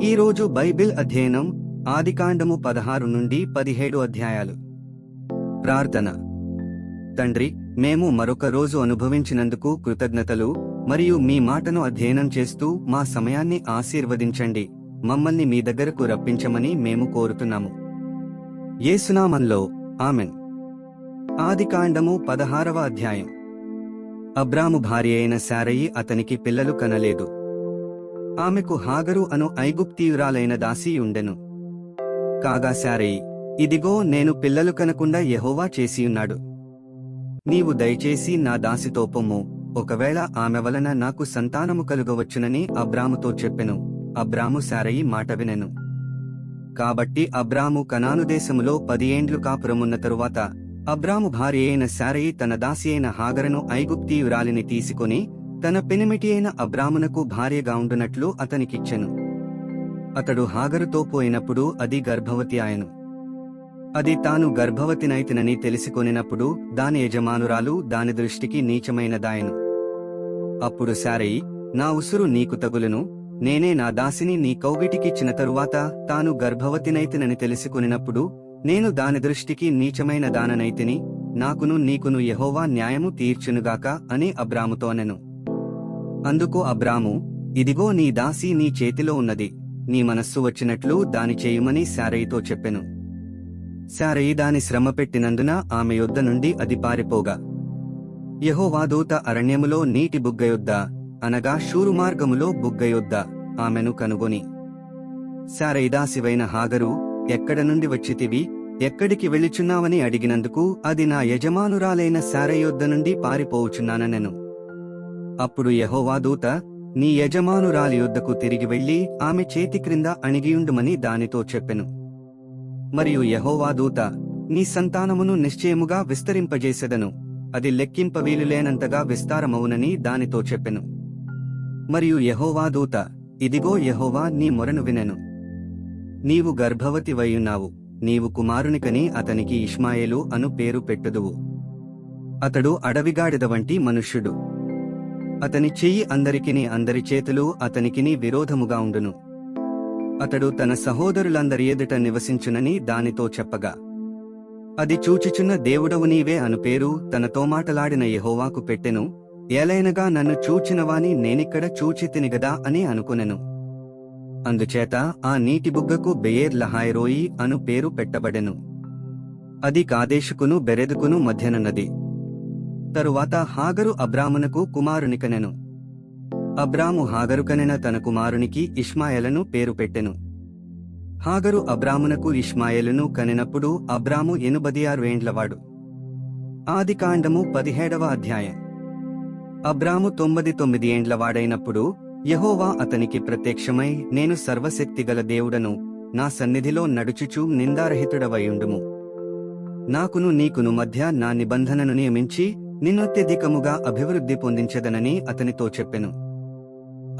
ఈరోజు బైబిల్ అధ్యయనం ఆదికాండము 16 నుండి 17 అధ్యాయాలు. ప్రార్థన. తండ్రి, మేము మరొక రోజు అనుభవించినందుకు కృతజ్ఞతలు మరియు మీ మాటను అధ్యయనం చేస్తూ మా సమయాన్ని ఆశీర్వదించండి. మమ్మల్ని మీ దగ్గరకు రప్పించమని మేము కోరుతున్నాము. యేసునామంలో ఆమెన్. ఆదికాండము 16వ అధ్యాయం. అబ్రాము భార్య అయిన శారయి అతనికి పిల్లలు కనలేదు. ఆమెకు హాగరు అను ఐగుప్తీయురాలైన దాసి ఉండెను. కాగా శారయి, ఇదిగో నేను పిల్లలు కనకుండా యెహోవా చేసియున్నాడు. నీవు దయచేసి నా దాసితో పొమ్ము, ఒకవేళ ఆమె వలన నాకు సంతానము కలుగవచ్చునని అబ్రాముతో చెప్పెను. అబ్రాము శారయి మాట వినెను. కాబట్టి అబ్రాము కనాను దేశములో 10 ఏండ్లు కాపురమున్న తరువాత అబ్రాము భార్య అయిన శారయి తన దాసి అయిన హాగరును ఐగుప్తీయురాలిని తీసుకొని తన పెనిమిటి అయిన అబ్రామునకు భార్యగా ఉండునట్లు అతనికిచ్చెను. అతడు హాగరుతో పోయినప్పుడు అది గర్భవతి ఆయను. అది తాను గర్భవతినైతినని తెలిసికొనినప్పుడు దాని యజమానురాలు దాని దృష్టికి నీచమైనదాయను. అప్పుడు శారయి, నా ఉసురు నీకు తగులును, నేనే నా దాసిని నీ కౌగిటికిచ్చిన తరువాత తాను గర్భవతినైతినని తెలిసికొనినప్పుడు నేను దాని దృష్టికి నీచమైన దాననైతిని, నాకును నీకును యెహోవా న్యాయము తీర్చునుగాక అని అబ్రాముతో అనెను. అందుకు అబ్రాము, ఇదిగో నీ దాసి నీ చేతిలో ఉన్నది, నీ మనస్సు వచ్చినట్లు దాని చేయుమని శారయితో చెప్పెను. శారయి దాని శ్రమ పెట్టినందున ఆమె యొద్ద నుండి అది పారిపోగా, యెహోవా దూత అరణ్యములో నీటి బుగ్గ యొద్ద, అనగా షూరు మార్గములో బుగ్గ యొద్ద ఆమెను కనుగొని, శారయి దాసివైన హాగరు, ఎక్కడ నుండి వచ్చితివి, ఎక్కడికి వెళ్ళుచున్నావని అడిగినందుకు అది నా యజమానురాలైన శారయి యొద్ద నుండి పారిపోవుచున్నానెను. అప్పుడు యెహోవా దూత, నీ యజమానురాలి యొద్దకు తిరిగి వెళ్లి ఆమె చేతి క్రింద అణిగియుండుమని దానితో చెప్పెను. మరియు యెహోవా దూత, నీ సంతానమును నిశ్చయముగా విస్తరింపజేసెదను, అది లెక్కింపవీలులేనంతగా విస్తారమవునని దానితో చెప్పెను. మరియు యెహోవా దూత, ఇదిగో యెహోవా నీ మొరను వినెను. నీవు గర్భవతి వయ్యున్నావు, నీవు కుమారునికని అతనికి ఇష్మాయేలు అను పేరు పెట్టుదువు. అతడు అడవిగాడిద వంటి మనుష్యుడు. అతని చెయ్యి అందరి చేతులు అతనికిని విరోధముగా ఉండును. అతడు తన సహోదరులందరి ఎదుట నివసించునని దానితో చెప్పగా, అది చూచుచున్న దేవుడవు నీవే అను పేరు తనతో మాటలాడిన యెహోవాకు పెట్టెను. ఏలైనగా నన్ను చూచినవాని నేనిక్కడ చూచితినిగదా అని అనుకునెను. అందుచేత ఆ నీటి బుగ్గకు బెయేర్ లహాయిరోయి అను పేరు పెట్టబడెను. అది కాదేశుకును బెరెదుకును మధ్యనున్నది. తరువాత హాగరు అబ్రామునకు కుమారునికనెను. అబ్రాము హాగరు కనెన తన కుమారునికి ఇష్మాయేలను పేరు పెట్టెను. హాగరు అబ్రామునకు ఇష్మాయేలును కనెనప్పుడు అబ్రాము 86 ఏండ్లవాడు. ఆదికాండము 17వ అధ్యాయం. అబ్రాము 99 ఏండ్లవాడైనప్పుడు యెహోవా అతనికి ప్రత్యక్షమై, నేను సర్వశక్తిగల దేవుడను, నా సన్నిధిలో నడుచుచు నిందారహితుడవైయుండుము. నాకును నీకును మధ్య నా నిబంధనను నియమించి నిన్నత్యధికముగా అభివృద్ధి పొందించెదనని అతనితో చెప్పెను.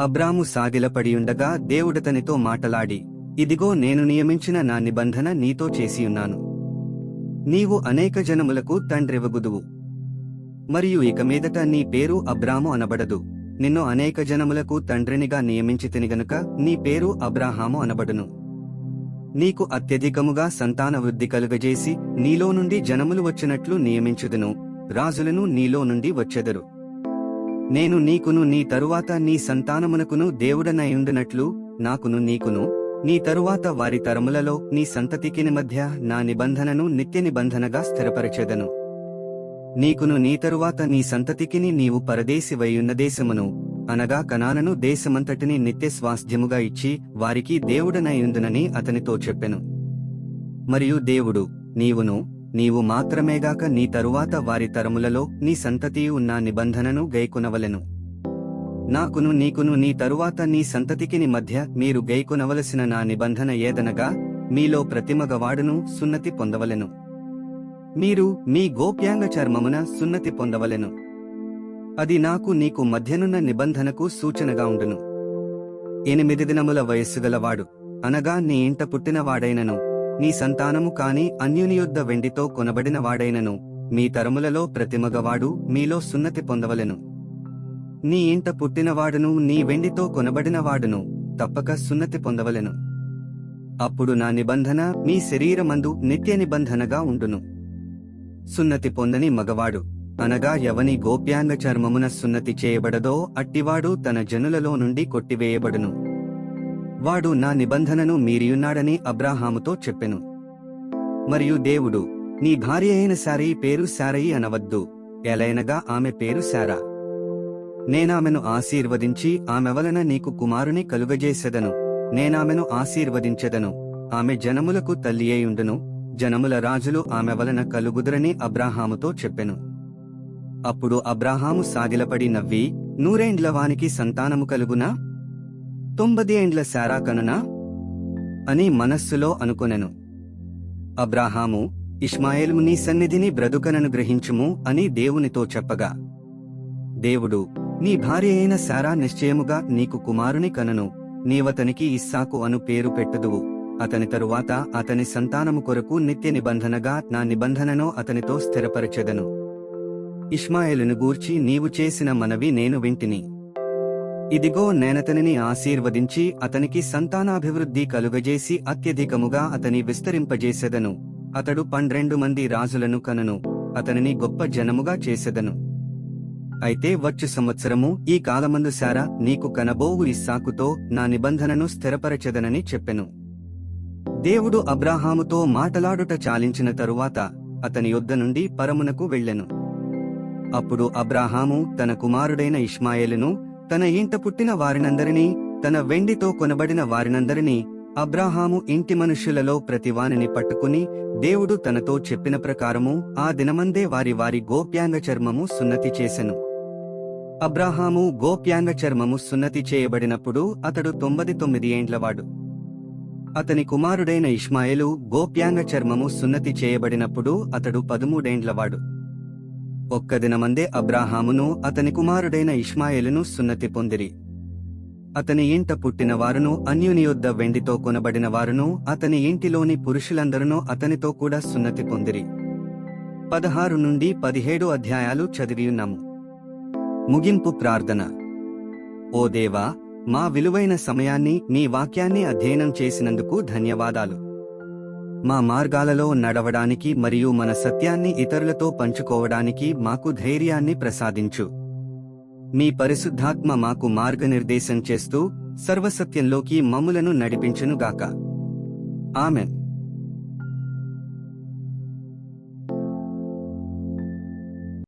అబ్రాము సాగిలపడియుండగా దేవుడతనితో మాటలాడి, ఇదిగో నేను నియమించిన నా నిబంధన నీతో చేసియున్నాను. నీవు అనేక జనములకు తండ్రివగుదువు. మరియు ఇక మీదట నీ పేరు అబ్రాము అనబడదు, నిన్ను అనేక జనములకు తండ్రినిగా నియమించితిని గనుక నీ పేరు అబ్రాహాము అనబడును. నీకు అత్యధికముగా సంతాన వృద్ధి కలుగజేసి నీలో నుండి జనములు వచ్చినట్లు నియమించుదును, రాజులను నీలో నుండి వచ్చెదరు. నేను నీకును నీ తరువాత నీ సంతానమునకును దేవుడనయుండునట్లు నాకును నీకును నీ తరువాత వారి తరములలో నీ సంతతికిని మధ్య నా నిబంధనను నిత్య నిబంధనగా స్థిరపరచెదను. నీకును నీ తరువాత నీ సంతతికిని నీవు పరదేశివైయున్న దేశమును, అనగా కనానను దేశమంతటిని నిత్య స్వాస్థ్యముగా ఇచ్చి వారికి దేవుడనయుందునని అతనితో చెప్పెను. మరియు దేవుడు, నీవు మాత్రమేగాక నీ తరువాత వారి తరములలో నీ సంతతియు నా నిబంధనను గైకొనవలెను. నాకును నీకును నీ తరువాత నీ సంతతికిని మధ్య మీరు గైకొనవలసిన నా నిబంధన ఏదనగా, మీలో ప్రతిమగవాడును సున్నతి పొందవలెను. మీరు మీ గోప్యాంగ చర్మమున సున్నతి పొందవలెను. అది నాకు నీకు మధ్యనున్న నిబంధనకు సూచనగా ఉండును. 8 దినముల వయస్సుగలవాడు, అనగా నీ ఇంట పుట్టినవాడైనను, నీ సంతానము కాని అన్యుని యొద్ద వెండితో కొనబడిన వాడైనను, మీ తరములలో ప్రతిమగవాడు మీలో సున్నతి పొందవలెను. నీ ఇంట పుట్టినవాడును నీ వెండితో కొనబడినవాడును తప్పక సున్నతి పొందవలెను. అప్పుడు నా నిబంధన మీ శరీరమందు నిత్య నిబంధనగా ఉండును. సున్నతి పొందని మగవాడు, అనగా ఎవని గోప్యాంగ చర్మమున సున్నతి చేయబడదో అట్టివాడు తన జనులలో నుండి కొట్టివేయబడును. వాడు నా నిబంధనను మీరియున్నాడని అబ్రాహాముతో చెప్పెను. మరియు దేవుడు, నీ భార్య అయిన శారయి పేరు శారయి అనవద్దు, ఎలైనగా ఆమె పేరు శారా. నేనామెను ఆశీర్వదించి ఆమె వలన నీకు కుమారుని కలుగజేసెదను. నేనామెను ఆశీర్వదించెదను, ఆమె జనములకు తల్లియేయుండును, జనముల రాజులు ఆమె వలన కలుగుదురని అబ్రాహాముతో చెప్పెను. అప్పుడు అబ్రాహాము సాగిలపడి నవ్వి, 100 ఏండ్ల వానికి సంతానము కలుగునా? 90 ఏండ్ల శారా కనునా అని మనస్సులో అనుకొనెను. అబ్రాహాము, ఇష్మాయేలు నీ సన్నిధిని బ్రతుకనను గ్రహించుము అని దేవునితో చెప్పగా, దేవుడు, నీ భార్య అయిన శారా నిశ్చయముగా నీకు కుమారుని కనును, నీవతనికి ఇస్సాకు అను పేరు పెట్టుదువు. అతని తరువాత అతని సంతానము కొరకు నిత్య నిబంధనగా నా నిబంధనను అతనితో స్థిరపరచెదను. ఇష్మాయేలును గూర్చి నీవు చేసిన మనవి నేను వింటిని. ఇదిగో నేనతనిని ఆశీర్వదించి అతనికి సంతానాభివృద్ధి కలుగజేసి అత్యధికముగా అతని విస్తరింపజేసెదను. అతడు 12 మంది రాజులను కనును, అతనిని గొప్ప జనముగా చేసెదను. అయితే వచ్చు సంవత్సరము ఈ కాలమందు శారా నీకు కనబోవు ఇస్సాకుతో నా నిబంధనను స్థిరపరచెదనని చెప్పెను. దేవుడు అబ్రాహాముతో మాటలాడుట చాలించిన తరువాత అతని యొద్ద నుండి పరమునకు వెళ్ళెను. అప్పుడు అబ్రాహాము తన కుమారుడైన ఇష్మాయేలును, తన ఇంట పుట్టిన వారినందరినీ, తన వెండితో కొనబడిన వారినందరినీ, అబ్రాహాము ఇంటి మనుష్యులలో ప్రతివానిని పట్టుకుని దేవుడు తనతో చెప్పిన ప్రకారము ఆ దినమందే వారి వారి గోప్యాంగ చర్మము సున్నతి చేసెను. అబ్రాహాము గోప్యాంగ చర్మము సున్నతి చేయబడినప్పుడు అతడు 99 ఏండ్లవాడు. అతని కుమారుడైన ఇష్మాయేలు గోప్యాంగ చర్మము సున్నతి చేయబడినప్పుడు అతడు 13 ఏండ్లవాడు. ఒక్క దినమందే అబ్రాహామును అతని కుమారుడైన ఇష్మాయేలును సున్నతి పొందిరి. అతని ఇంట పుట్టిన వారును, అన్యుని యొద్ద వెండితో కొనబడిన వారును, అతని ఇంటిలోని పురుషులందరూ అతనితో కూడా సున్నతి పొందిరి. 16 నుండి 17 అధ్యాయాలు చదివియున్నాము. ముగింపు ప్రార్థన. ఓ దేవా, మా విలువైన సమయాన్ని మీ వాక్యాన్ని అధ్యయనం చేసినందుకు ధన్యవాదాలు. మా మార్గాలలో నడవడానికి మరియు మన సత్యాన్ని ఇతరులతో పంచుకోవడానికి మాకు ధైర్యాన్ని ప్రసాదించు. మీ పరిశుద్ధాత్మ మాకు మార్గనిర్దేశం చేస్తూ సర్వసత్యంలోకి మమ్ములను నడిపించునుగాక. ఆమెన్.